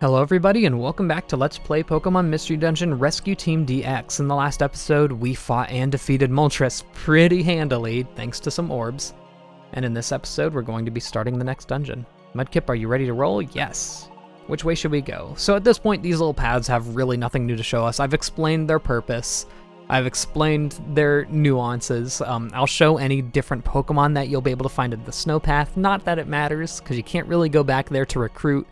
Hello everybody and welcome back to Let's Play Pokemon Mystery Dungeon Rescue Team DX. In the last episode, we fought and defeated Moltres pretty handily, thanks to some orbs. And in this episode, we're going to be starting the next dungeon. Mudkip, are you ready to roll? Yes. Which way should we go? So at this point, these little paths have really nothing new to show us. I've explained their purpose. I've explained their nuances. I'll show any different Pokemon that you'll be able to find in the snow path. Not that it matters, because you can't really go back there to recruit.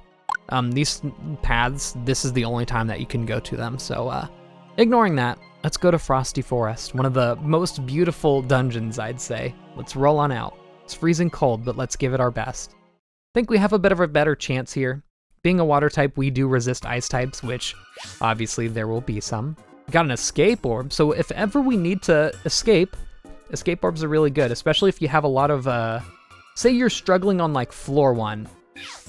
These paths, this is the only time that you can go to them, so ignoring that, let's go to Frosty Forest, one of the most beautiful dungeons, I'd say. Let's roll on out. It's freezing cold, but let's give it our best. I think we have a bit of a better chance here. Being a water type, we do resist ice types, which obviously there will be some. We got an escape orb, so if ever we need to escape orbs are really good, especially if you have a lot of, say you're struggling on like floor 1,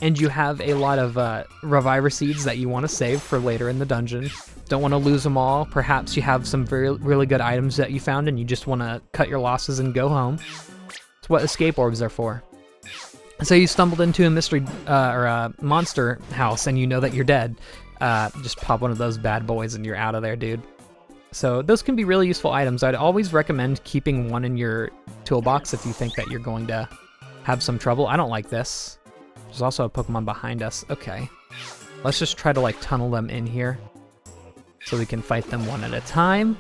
and you have a lot of Reviver Seeds that you want to save for later in the dungeon. Don't want to lose them all. Perhaps you have some really good items that you found and you just want to cut your losses and go home. That's what escape orbs are for. So you stumbled into a mystery or a monster house and you know that you're dead. Just pop one of those bad boys and you're out of there, dude. So those can be really useful items. I'd always recommend keeping one in your toolbox if you think that you're going to have some trouble. I don't like this. There's also a Pokemon behind us. Okay. Let's just try to like tunnel them in here so we can fight them one at a time.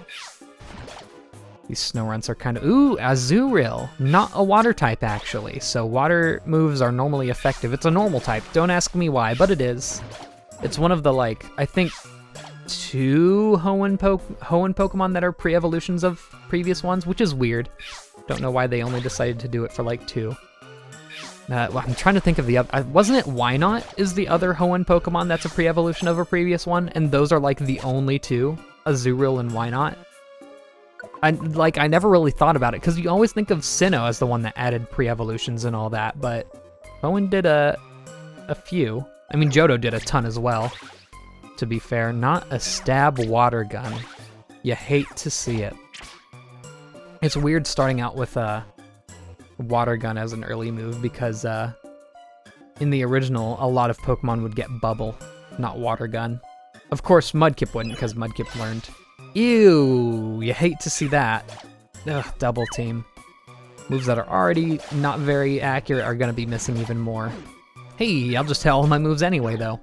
These snow runts are kind of... Ooh, Azurill. Not a water type, actually. So water moves are normally effective. It's a normal type. Don't ask me why, but it is. It's one of the, like, I think 2 Hoenn Pokemon that are pre-evolutions of previous ones, which is weird. Don't know why they only decided to do it for, like, 2. Well, I'm trying to think of the other... wasn't it Wynot is the other Hoenn Pokemon that's a pre-evolution of a previous one? And those are like the only 2, Azurill and Wynot. I never really thought about it, because you always think of Sinnoh as the one that added pre-evolutions and all that, but Hoenn did a few. I mean, Johto did a ton as well, to be fair. Not a stab water gun. You hate to see it. It's weird starting out with a water gun as an early move because in the original a lot of Pokemon would get bubble, not water gun. Of course Mudkip wouldn't because Mudkip learned. Ew, you hate to see that. Ugh, double team. Moves that are already not very accurate are gonna be missing even more. Hey, I'll just tell all my moves anyway though.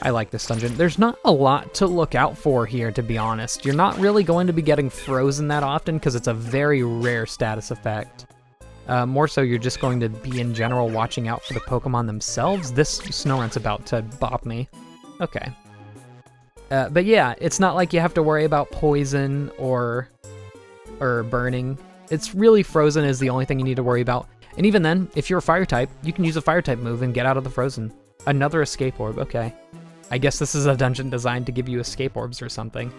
I like this dungeon. There's not a lot to look out for here, to be honest. You're not really going to be getting frozen that often because it's a very rare status effect. More so, you're just going to be, in general, watching out for the Pokemon themselves. This Snorunt's about to bop me. Okay. But yeah, it's not like you have to worry about poison or burning. It's really frozen is the only thing you need to worry about. And even then, if you're a fire type, you can use a fire type move and get out of the frozen. Another escape orb, okay. I guess this is a dungeon designed to give you escape orbs or something.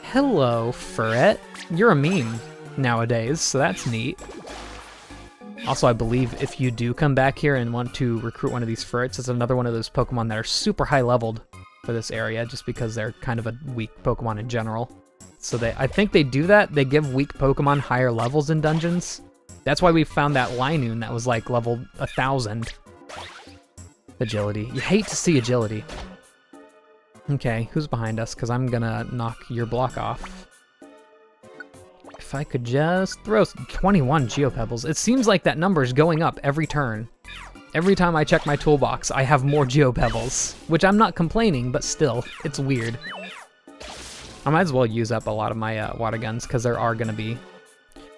Hello, Furret. You're a meme nowadays, so that's neat. Also, I believe if you do come back here and want to recruit one of these Furrets, it's another one of those Pokemon that are super high leveled for this area, just because they're kind of a weak Pokemon in general. So I think they do that. They give weak Pokemon higher levels in dungeons. That's why we found that Linoon that was like level 1000. Agility. You hate to see agility. Okay, who's behind us? Because I'm gonna knock your block off. If I could just throw 21 Geopebbles. It seems like that number is going up every turn. Every time I check my toolbox, I have more Geopebbles, which I'm not complaining, but still, it's weird. I might as well use up a lot of my water guns, because there are going to be...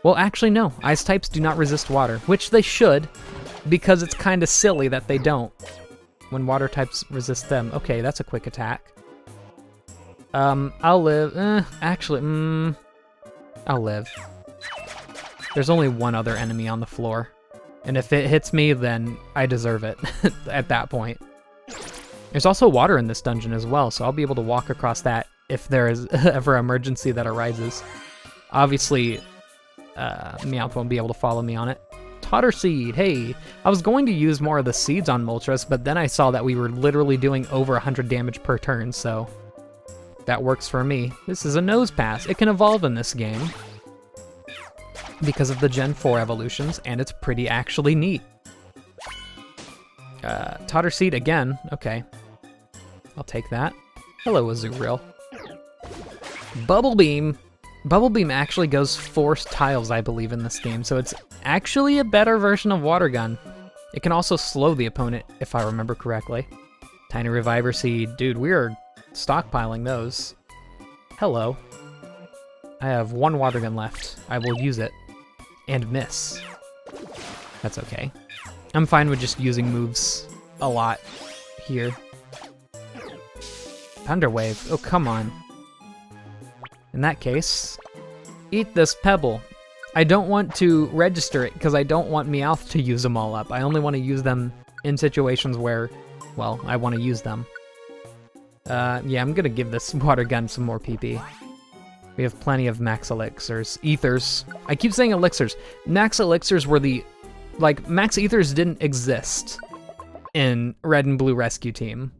Well, actually, no. Ice types do not resist water, which they should, because it's kind of silly that they don't when water types resist them. Okay, that's a quick attack. I'll live. I'll live. There's only one other enemy on the floor. And if it hits me, then I deserve it at that point. There's also water in this dungeon as well, so I'll be able to walk across that if there is ever an emergency that arises. Obviously, Meowth won't be able to follow me on it. Totter Seed, hey! I was going to use more of the seeds on Moltres, but then I saw that we were literally doing over 100 damage per turn, so... that works for me. This is a Nose Pass. It can evolve in this game because of the Gen 4 evolutions, and it's pretty actually neat. Totter Seed again. Okay. I'll take that. Hello, Azurill. Bubble Beam. Bubble Beam actually goes 4 tiles, I believe, in this game, so it's actually a better version of Water Gun. It can also slow the opponent, if I remember correctly. Tiny Reviver Seed. Dude, we are stockpiling those. Hello. I have 1 Water Gun left. I will use it. And miss. That's okay. I'm fine with just using moves a lot here. Thunder Wave. Oh, come on. In that case, eat this pebble. I don't want to register it because I don't want Meowth to use them all up. I only want to use them in situations where, well, I want to use them. Yeah, I'm gonna give this water gun some more PP. We have plenty of max elixirs. Ethers. I keep saying elixirs. Max elixirs were the, like, max ethers didn't exist in Red and Blue Rescue Team.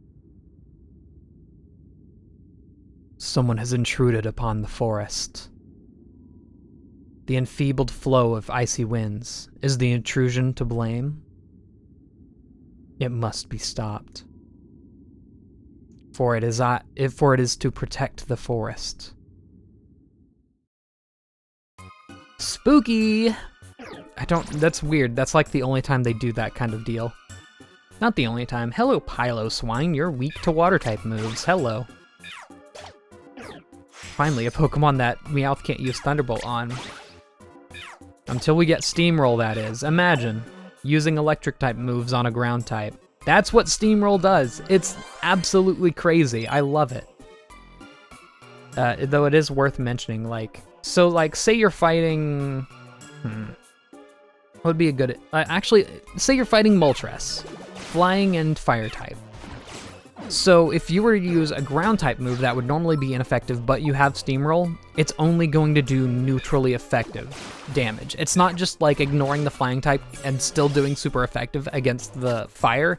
Someone has intruded upon the forest. The enfeebled flow of icy winds. Is the intrusion to blame? It must be stopped. For it is to protect the forest. Spooky! That's weird. That's like the only time they do that kind of deal. Not the only time. Hello, Piloswine. You're weak to water type moves. Hello. Finally, a Pokemon that Meowth can't use Thunderbolt on. Until we get Steamroll, that is. Imagine using electric type moves on a ground type. That's what Steamroll does. It's absolutely crazy. I love it. Though it is worth mentioning, like, so like, say you're fighting, what would be a good, actually, say you're fighting Moltres, flying and fire type. So if you were to use a ground type move that would normally be ineffective, but you have Steamroll, it's only going to do neutrally effective damage. It's not just like ignoring the flying type and still doing super effective against the fire.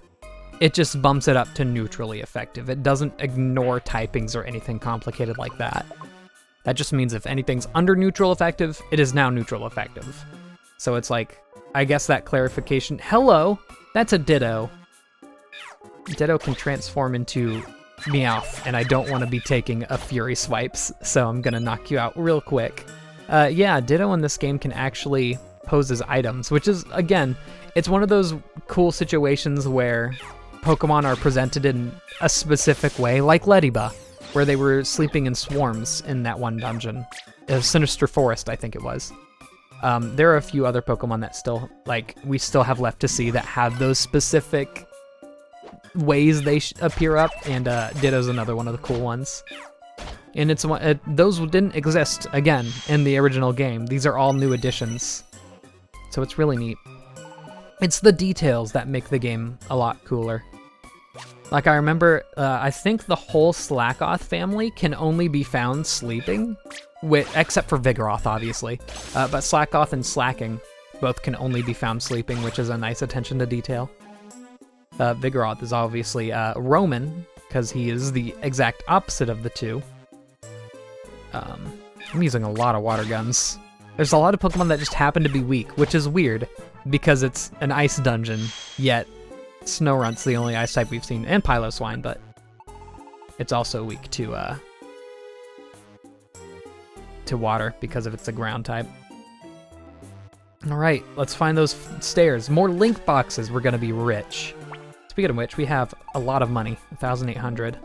It just bumps it up to neutrally effective. It doesn't ignore typings or anything complicated like that. That just means if anything's under neutral effective, it is now neutral effective. So it's like, I guess that clarification. Hello, that's a Ditto. Ditto can transform into Meowth, and I don't want to be taking a Fury Swipes, so I'm gonna knock you out real quick. Yeah, Ditto in this game can actually pose as items, which is, again, it's one of those cool situations where Pokemon are presented in a specific way, like Leddyba, where they were sleeping in swarms in that one dungeon. Sinister Forest, I think it was. There are a few other Pokemon that still, like, we still have left to see that have those specific ways they appear up, and Ditto's another one of the cool ones. And it's those didn't exist, again, in the original game. These are all new additions. So it's really neat. It's the details that make the game a lot cooler. Like, I remember, I think the whole Slackoth family can only be found sleeping, except for Vigoroth, obviously. But Slackoth and Slacking both can only be found sleeping, which is a nice attention to detail. Vigoroth is obviously Roman, because he is the exact opposite of the two. I'm using a lot of water guns. There's a lot of Pokemon that just happen to be weak, which is weird, because it's an ice dungeon, yet Snorunt's the only ice type we've seen, and Piloswine, but it's also weak to water because of it's a ground type. Alright, let's find those stairs. More link boxes, we're gonna be rich. Speaking of which, we have a lot of money, 1,800.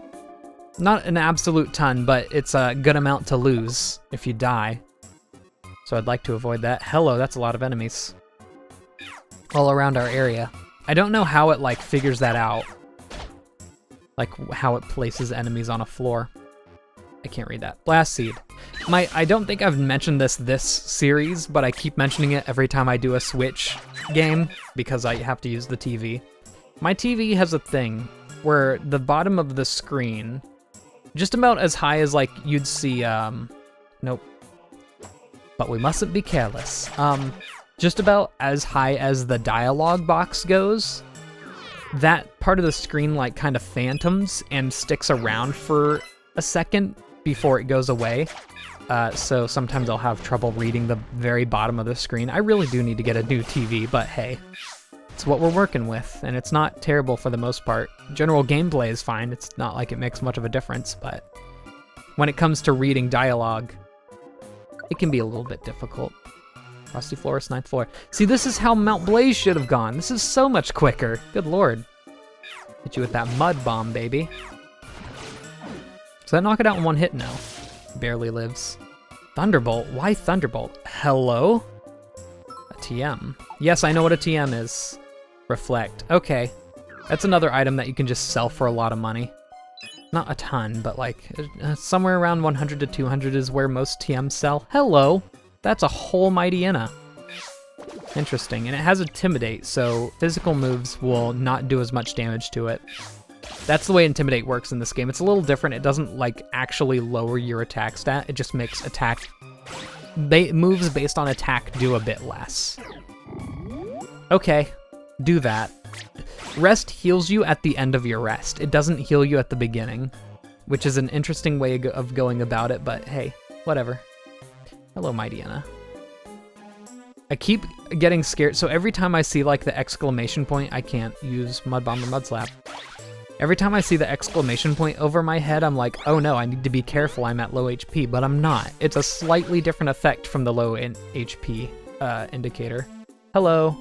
Not an absolute ton, but it's a good amount to lose if you die. So I'd like to avoid that. Hello, that's a lot of enemies all around our area. I don't know how it, like, figures that out. Like, how it places enemies on a floor. I can't read that. Blast Seed. I don't think I've mentioned this series, but I keep mentioning it every time I do a Switch game, because I have to use the TV. My TV has a thing where the bottom of the screen, just about as high as, like, you'd see, nope. But we mustn't be careless. Just about as high as the dialogue box goes, that part of the screen, like, kind of phantoms and sticks around for a second before it goes away. So sometimes I'll have trouble reading the very bottom of the screen. I really do need to get a new TV, but hey, It's what we're working with, and it's not terrible for the most part. General gameplay is fine. It's not like it makes much of a difference, but when it comes to reading dialogue, it can be a little bit difficult. Frosty Florist, 9th floor. See, this is how Mount Blaze should have gone. This is so much quicker. Good lord. Hit you with that mud bomb, baby. Does that knock it out in one hit? No. Barely lives. Thunderbolt? Why Thunderbolt? Hello? A TM. Yes, I know what a TM is. Reflect. Okay. That's another item that you can just sell for a lot of money. Not a ton, but like somewhere around 100 to 200 is where most TMs sell. Hello! That's a whole mighty Inna. Interesting. And it has Intimidate, so physical moves will not do as much damage to it. That's the way Intimidate works in this game. It's a little different. It doesn't like actually lower your attack stat. It just makes attack moves based on attack do a bit less. Okay, do that. Rest heals you at the end of your rest. It doesn't heal you at the beginning, which is an interesting way of going about it, but hey, whatever. Hello, Mighty Inna. I keep getting scared, so every time I see like the exclamation point, I can't use Mud Bomb or Mud Slap. Every time I see the exclamation point over my head, I'm like, oh no, I need to be careful, I'm at low HP, but I'm not. It's a slightly different effect from the low HP indicator. Hello.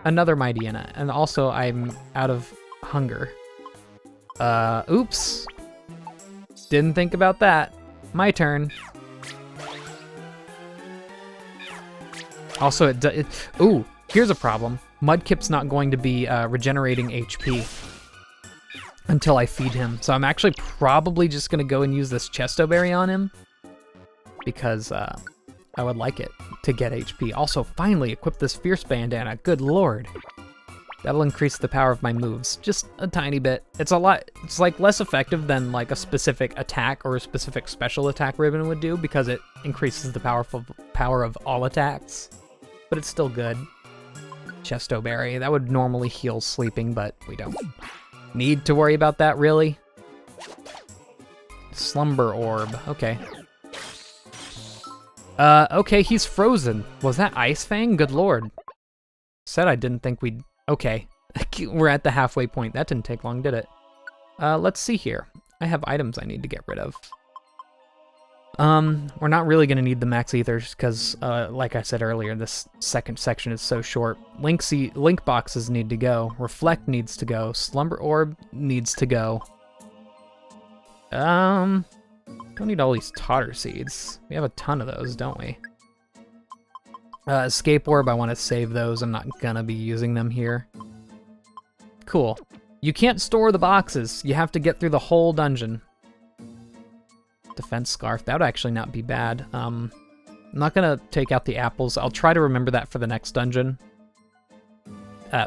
Another Mighty Inna, and also I'm out of hunger. Oops. Didn't think about that. My turn. Also, ooh, here's a problem. Mudkip's not going to be regenerating HP until I feed him. So I'm actually probably just gonna go and use this Chesto Berry on him because I would like it to get HP. Also, finally equip this Fierce Bandana. Good lord. That'll increase the power of my moves just a tiny bit. It's a lot, it's like less effective than like a specific attack or a specific special attack ribbon would do because it increases the power of all attacks. But it's still good. Chesto Berry, that would normally heal sleeping, but we don't need to worry about that really. Slumber Orb, okay. Okay, he's frozen. Was that Ice Fang? Good lord. Said I didn't think we'd... Okay. We're at the halfway point. That didn't take long, did it? Let's see here. I have items I need to get rid of. We're not really gonna need the Max Ethers, because, like I said earlier, this second section is so short. Link Boxes need to go. Reflect needs to go. Slumber Orb needs to go. Don't need all these Totter Seeds. We have a ton of those, don't we? Escape Orb, I want to save those. I'm not gonna be using them here. Cool. You can't store the boxes. You have to get through the whole dungeon. Defense Scarf, that would actually not be bad. I'm not gonna take out the apples. I'll try to remember that for the next dungeon.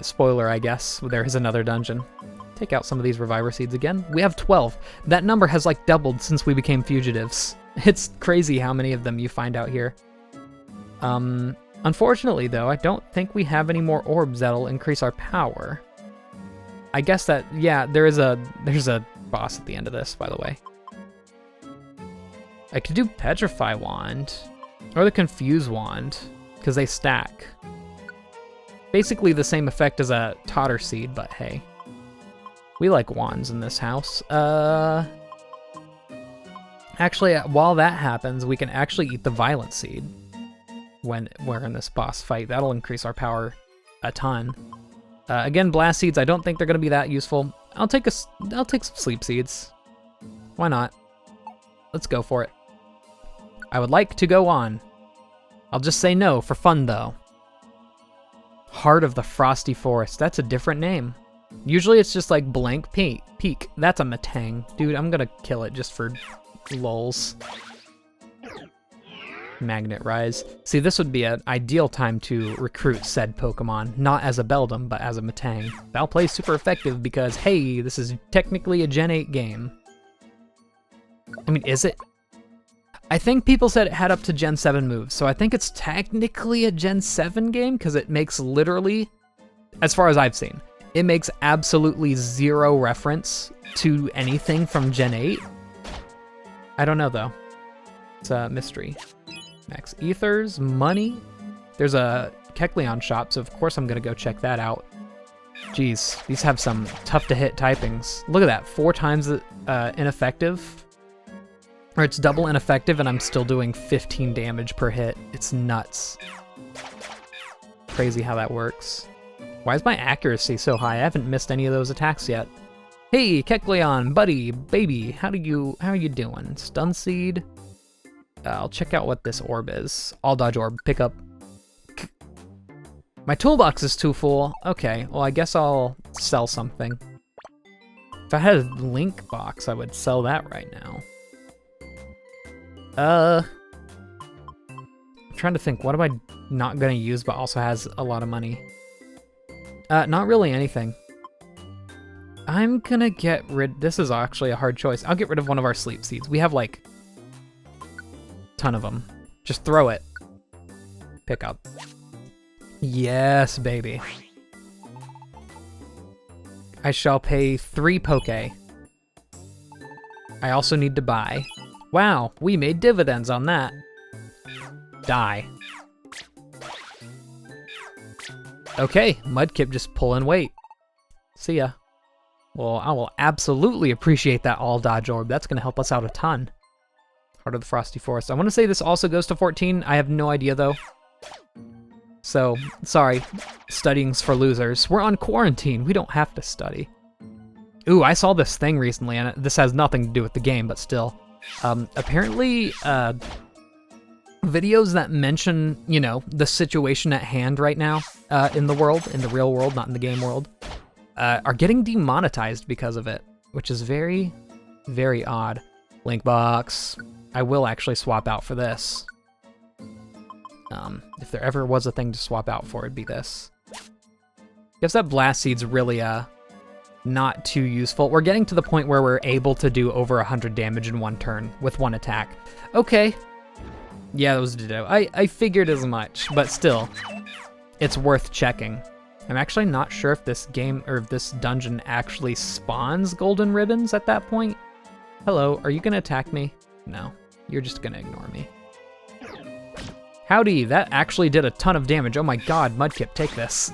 Spoiler, I guess. There is another dungeon. Take out some of these Reviver Seeds again. We have 12. That number has like doubled since we became fugitives. It's crazy how many of them you find out here. Unfortunately though, I don't think we have any more orbs that'll increase our power. I guess that, yeah, there's a boss at the end of this, by the way. I could do Petrify Wand, or the Confuse Wand, because they stack. Basically the same effect as a Totter Seed, but hey. We like wands in this house. Actually, while that happens, we can actually eat the Violent Seed when we're in this boss fight. That'll increase our power a ton. Again, Blast Seeds, I don't think they're gonna be that useful. I'll take some Sleep Seeds. Why not? Let's go for it. I would like to go on. I'll just say no for fun, though. Heart of the Frosty Forest. That's a different name. Usually it's just like Blank Peak. That's a Matang. Dude, I'm gonna kill it just for lulz. Magnet Rise. See, this would be an ideal time to recruit said Pokemon. Not as a Beldum, but as a Matang. That'll play super effective because, hey, this is technically a Gen 8 game. I mean, is it? I think people said it had up to Gen 7 moves, so I think it's technically a Gen 7 game because it makes literally, as far as I've seen, it makes absolutely zero reference to anything from Gen 8. I don't know though. It's a mystery. Max Ethers, money. There's a Kecleon shop, so of course I'm gonna go check that out. Jeez, these have some tough to hit typings. Look at that, 4 times ineffective. Or it's double ineffective and I'm still doing 15 damage per hit. It's nuts. Crazy how that works. Why is my accuracy so high? I haven't missed any of those attacks yet. Hey, Kecleon, buddy, baby, how are you doing? Stun Seed. I'll check out what this orb is. All dodge orb, pick up. My toolbox is too full. Okay, well I guess I'll sell something. If I had a link box, I would sell that right now. I'm trying to think, what am I not gonna use but also has a lot of money? Not really anything. I'm gonna get rid, this is actually a hard choice. I'll get rid of one of our sleep seeds. We have like, ton of them. Just throw it. Pick up. Yes, baby. I shall pay 3 poke. I also need to buy. Wow, we made dividends on that. Die. Okay, Mudkip just pulling weight. See ya. Well, I will absolutely appreciate that all dodge orb. That's gonna help us out a ton. Heart of the Frosty Forest. I wanna say this also goes to 14. I have no idea though. So, sorry, studying's for losers. We're on quarantine, we don't have to study. Ooh, I saw this thing recently, and this has nothing to do with the game, but still. Apparently, videos that mention, you know, the situation at hand right now, in the world, in the real world, not in the game world, are getting demonetized because of it, which is very, very odd. Link box. I will actually swap out for this. If there ever was a thing to swap out for, it'd be this. Guess that Blast Seed's really, not too useful. We're getting to the point where we're able to do over 100 damage in one turn with one attack. Okay. Yeah, that was Ditto. I figured as much, but still, it's worth checking. I'm actually not sure if this game, or if this dungeon actually spawns golden ribbons at that point. Hello, are you gonna attack me? No, you're just gonna ignore me. Howdy, that actually did a ton of damage. Oh my god, Mudkip, take this.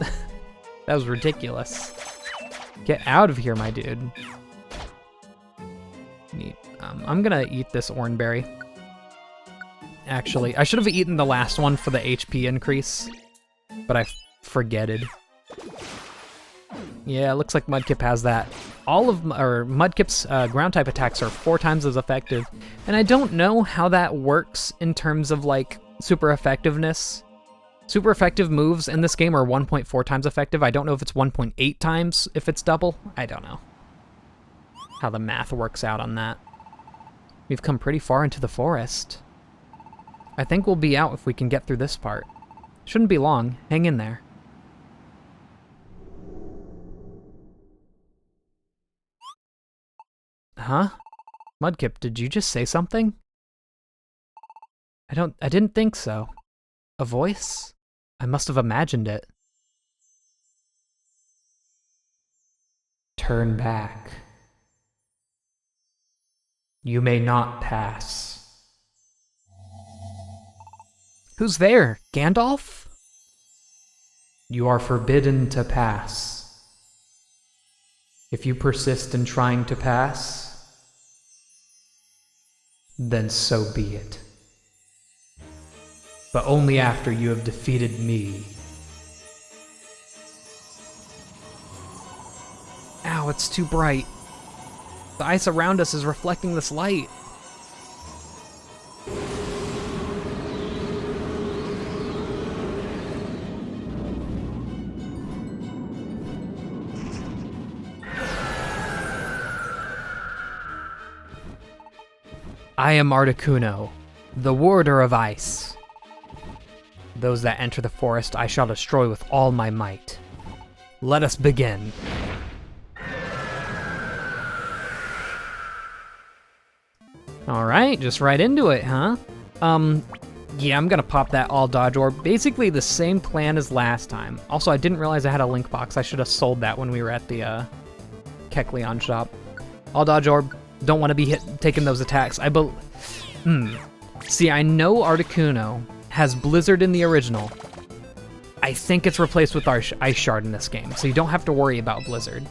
That was ridiculous. Get out of here, my dude. Neat. I'm gonna eat this oranberry. Actually, I should have eaten the last one for the HP increase, but I forgetted. Yeah, it looks like Mudkip has that. All of Mudkip's ground type attacks are 4 times as effective, and I don't know how that works in terms of like super effectiveness. Super effective moves in this game are 1.4 times effective. I don't know if it's 1.8 times if it's double. I don't know how the math works out on that. We've come pretty far into the forest. I think we'll be out if we can get through this part. Shouldn't be long. Hang in there. Huh? Mudkip, did you just say something? I didn't think so. A voice? I must have imagined it. Turn back. You may not pass. Who's there? Gandalf? You are forbidden to pass. If you persist in trying to pass, then so be it. But only after you have defeated me. Ow, it's too bright. The ice around us is reflecting this light. I am Articuno, the warder of ice. Those that enter the forest I shall destroy with all my might. Let us begin. Alright, just right into it, huh? Yeah, I'm gonna pop that all dodge orb. Basically the same plan as last time. Also, I didn't realize I had a link box. I should have sold that when we were at the Kecleon shop. All dodge orb. Don't want to be taking those attacks. See, I know Articuno has Blizzard in the original. I think it's replaced with our Ice Shard in this game, so you don't have to worry about Blizzard.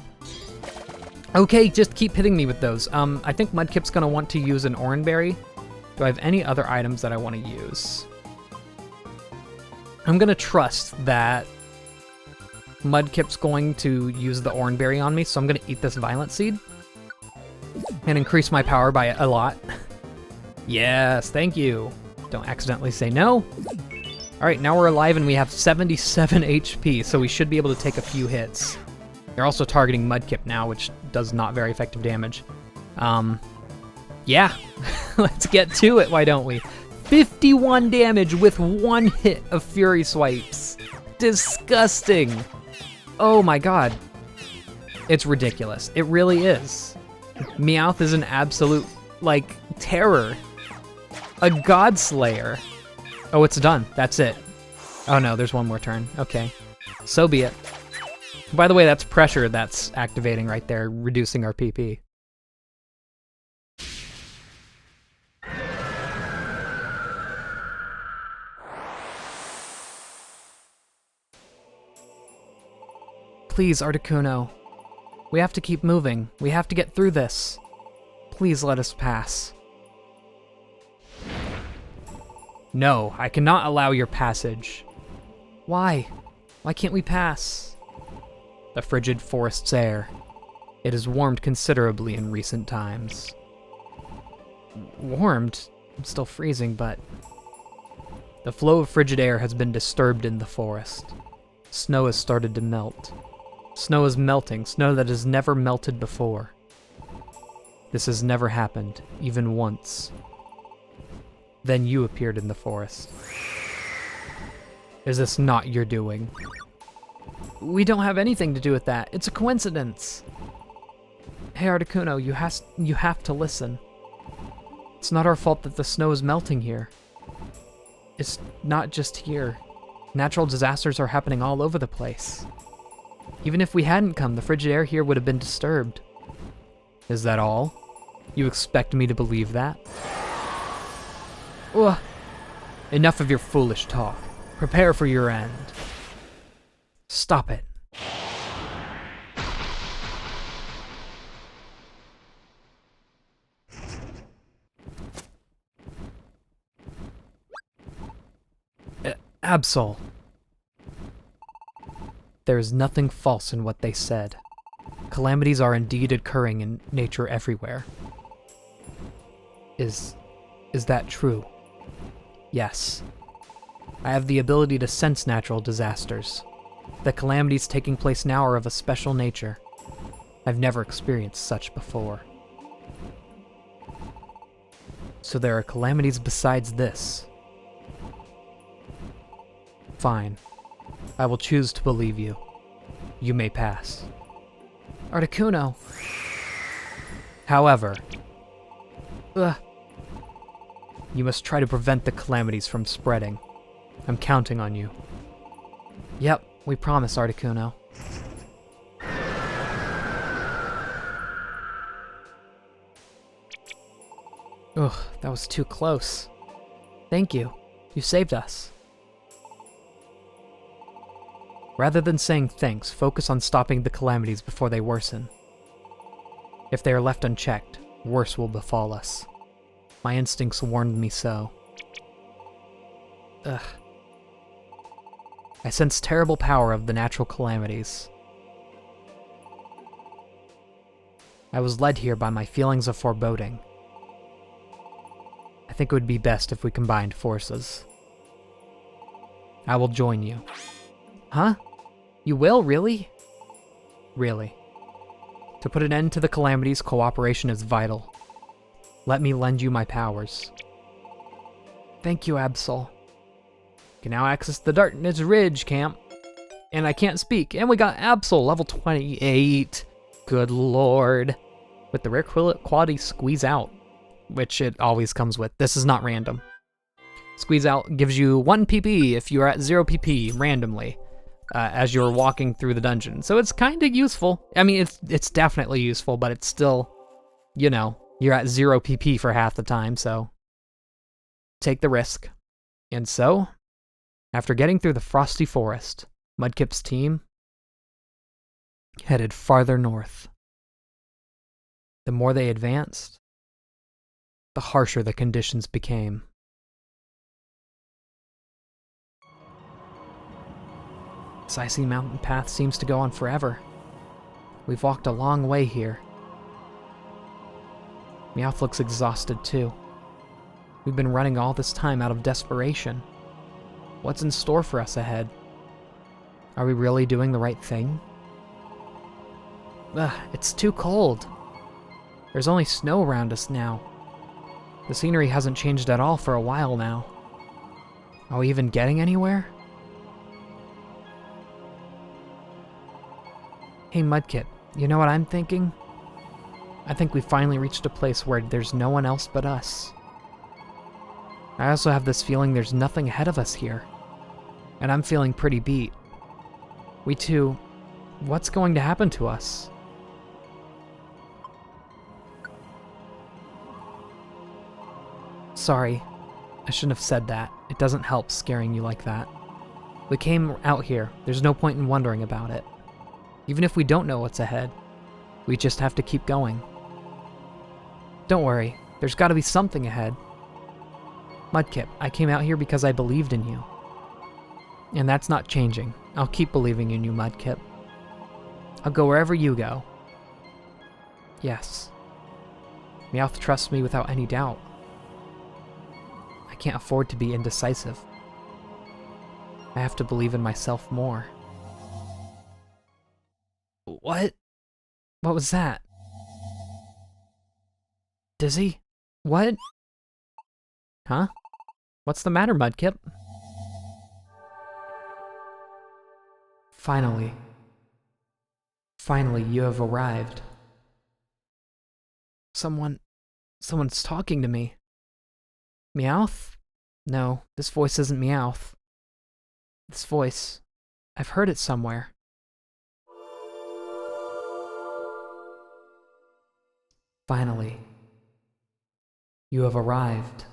Okay, just keep hitting me with those. I think Mudkip's gonna want to use an Oranberry. Do I have any other items that I want to use? I'm gonna trust that Mudkip's going to use the Oranberry on me, so I'm gonna eat this Violent Seed and increase my power by a lot. Yes, thank you. Don't accidentally say no. All right, now we're alive and we have 77 HP, so we should be able to take a few hits. They're also targeting Mudkip now, which does not very effective damage. Yeah, let's get to it, why don't we? 51 damage with 1 hit of Fury Swipes. Disgusting. Oh my god. It's ridiculous. It really is. Meowth is an absolute, like, terror. A God Slayer. Oh, it's done. That's it. Oh no, there's one more turn. Okay. So be it. By the way, that's pressure that's activating right there, reducing our PP. Please, Articuno. We have to keep moving. We have to get through this. Please let us pass. No, I cannot allow your passage. Why? Why can't we pass? The frigid forest's air. It has warmed considerably in recent times. Warmed? I'm still freezing, but... The flow of frigid air has been disturbed in the forest. Snow has started to melt. Snow is melting, snow that has never melted before. This has never happened, even once. Then you appeared in the forest. Is this not your doing? We don't have anything to do with that. It's a coincidence. Hey Articuno, you have to listen. It's not our fault that the snow is melting here. It's not just here. Natural disasters are happening all over the place. Even if we hadn't come, the frigid air here would have been disturbed. Is that all? You expect me to believe that? Ugh. Enough of your foolish talk. Prepare for your end. Stop it. Absol. There is nothing false in what they said. Calamities are indeed occurring in nature everywhere. Is that true? Yes. I have the ability to sense natural disasters. The calamities taking place now are of a special nature. I've never experienced such before. So there are calamities besides this. Fine. I will choose to believe you. You may pass. Articuno. However, you must try to prevent the calamities from spreading. I'm counting on you. Yep, we promise, Articuno. Ugh, that was too close. Thank you. You saved us. Rather than saying thanks, focus on stopping the calamities before they worsen. If they are left unchecked, worse will befall us. My instincts warned me so. Ugh. I sense terrible power of the natural calamities. I was led here by my feelings of foreboding. I think it would be best if we combined forces. I will join you. Huh? You will, really? Really. To put an end to the calamities, cooperation is vital. Let me lend you my powers. Thank you, Absol. You can now access the Darkness Ridge camp. And I can't speak. And we got Absol, level 28. Good lord. With the rare quality Squeeze Out, which it always comes with. This is not random. Squeeze Out gives you 1 PP if you are at 0 PP randomly. As you're walking through the dungeon. So it's kind of useful. I mean, it's definitely useful, but it's still, you know, you're at 0 PP for half the time, so take the risk. And so, After getting through the frosty forest, Mudkip's team headed farther north. The more they advanced, the harsher the conditions became. This icy mountain path seems to go on forever. We've walked a long way here. Meowth looks exhausted too. We've been running all this time out of desperation. What's in store for us ahead? Are we really doing the right thing? Ugh, it's too cold. There's only snow around us now. The scenery hasn't changed at all for a while now. Are we even getting anywhere? Hey Mudkip, you know what I'm thinking? I think we finally reached a place where there's no one else but us. I also have this feeling there's nothing ahead of us here. And I'm feeling pretty beat. We two, what's going to happen to us? Sorry, I shouldn't have said that. It doesn't help scaring you like that. We came out here, there's no point in wondering about it. Even if we don't know what's ahead, we just have to keep going. Don't worry, there's gotta be something ahead. Mudkip, I came out here because I believed in you. And that's not changing. I'll keep believing in you, Mudkip. I'll go wherever you go. Yes. Meowth trusts me without any doubt. I can't afford to be indecisive. I have to believe in myself more. What? What was that? Dizzy? What? Huh? What's the matter, Mudkip? Finally. Finally, you have arrived. Someone's talking to me. Meowth? No, this voice isn't Meowth. This voice, I've heard it somewhere. Finally, you have arrived.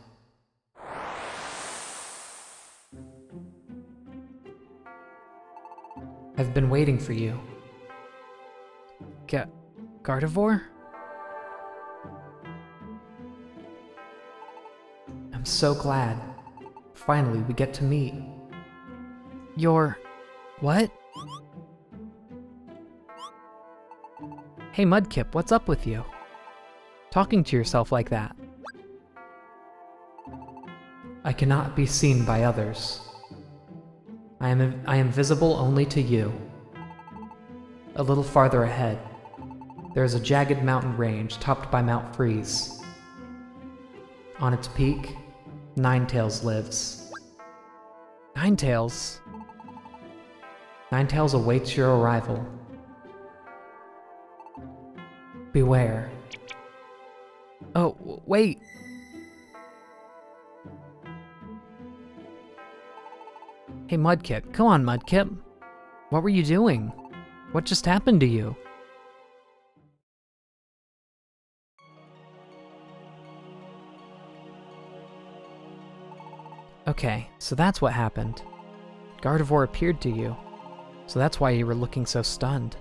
I've been waiting for you. Gardevoir? I'm so glad. Finally, we get to meet. You're... what? Hey Mudkip, what's up with you? Talking to yourself like that. I cannot be seen by others. I am visible only to you. A little farther ahead, there is a jagged mountain range topped by Mount Freeze. On its peak, Ninetales lives. Ninetales? Ninetales awaits your arrival. Beware. Oh, wait! Hey Mudkip, come on Mudkip. What were you doing? What just happened to you? Okay, so that's what happened. Gardevoir appeared to you, so that's why you were looking so stunned.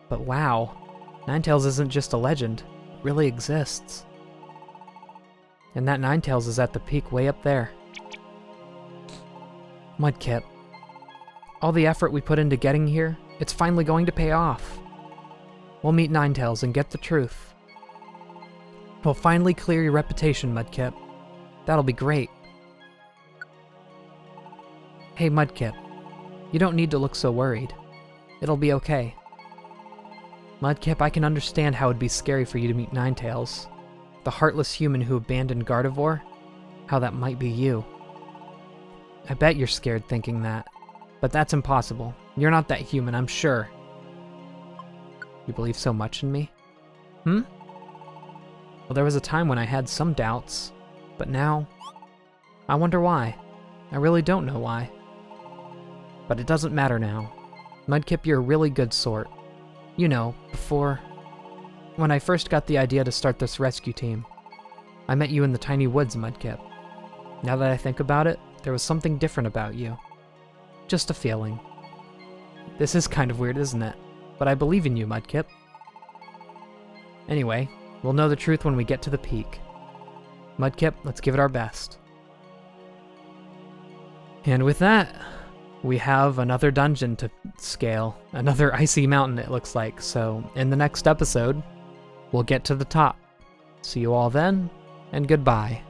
But wow, Ninetales isn't just a legend, it really exists. And that Ninetales is at the peak way up there. Mudkip, all the effort we put into getting here, it's finally going to pay off. We'll meet Ninetales and get the truth. We'll finally clear your reputation, Mudkip. That'll be great. Hey Mudkip, you don't need to look so worried. It'll be okay. Mudkip, I can understand how it'd be scary for you to meet Ninetales. The heartless human who abandoned Gardevoir, how that might be you. I bet you're scared thinking that, but that's impossible. You're not that human, I'm sure. You believe so much in me? Well, there was a time when I had some doubts, but now, I wonder why. I really don't know why. But it doesn't matter now. Mudkip, you're a really good sort. You know, when I first got the idea to start this rescue team, I met you in the tiny woods, Mudkip. Now that I think about it, There was something different about you. Just a feeling. This is kind of weird, isn't it? But I believe in you, Mudkip. Anyway, we'll know the truth when we get to the peak. Mudkip, let's give it our best. And with that, we have another dungeon to scale. Another icy mountain, it looks like. So, in the next episode, we'll get to the top. See you all then, and goodbye.